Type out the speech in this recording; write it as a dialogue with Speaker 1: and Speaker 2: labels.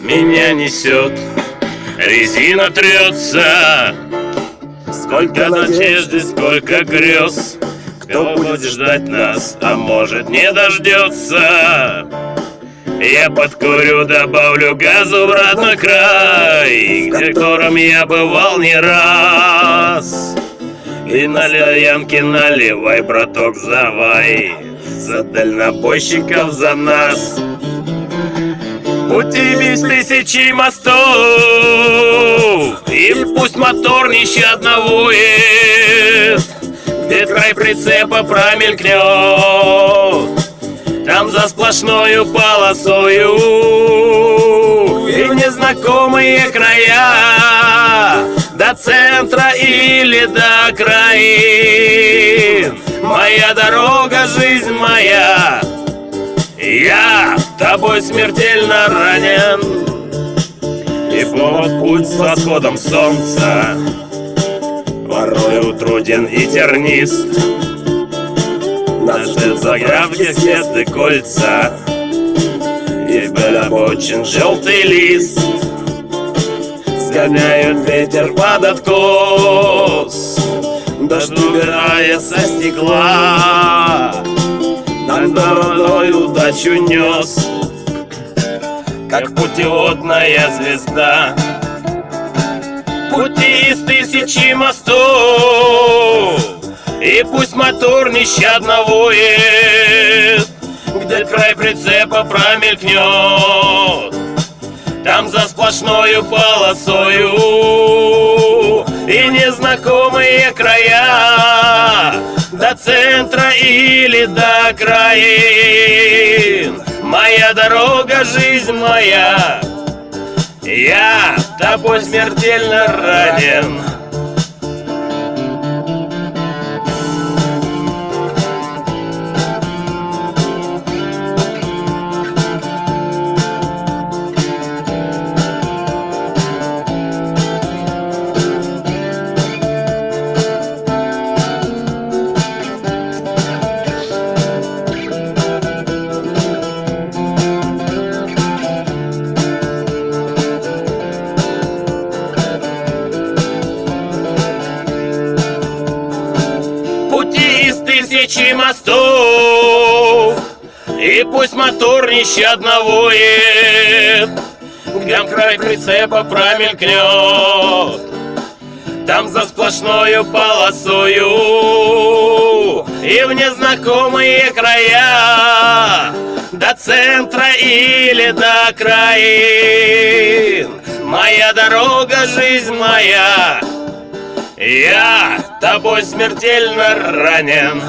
Speaker 1: меня несет, резина трется. Сколько надежды, сколько грез, кто будет ждать нас, а может не дождется. Я подкурю, добавлю газу в родной край, в котором я бывал не раз. И на лаянке наливай, браток, завай, за дальнобойщиков, за нас. Пути без тысячи мостов, и пусть мотор нещадно воет, где край прицепа промелькнет, там за сплошною полосою. И незнакомые края, до центра или до окраин. Моя дорога, жизнь моя, я тобой смертельно ранен. И повод путь с восходом солнца порою труден и тернист. Наш заграбки, съезды, кольца и вдоль обочин желтый лист. Сгоняют ветер под откос, дождь убирая со стекла. Над дорогой удачу нес, как путеводная звезда. Пути из тысячи мостов, и пусть мотор нещадно воет, где край прицепа промелькнет, там за сплошною полосою. И незнакомые края, до центра или до окраин. Моя дорога, жизнь моя, я тобой смертельно ранен. Тысячи мостов, и пусть мотор нещадно воет, где край прицепа промелькнет, там за сплошною полосою. И в незнакомые края, до центра или до окраин. Моя дорога, жизнь моя, я тобой смертельно ранен.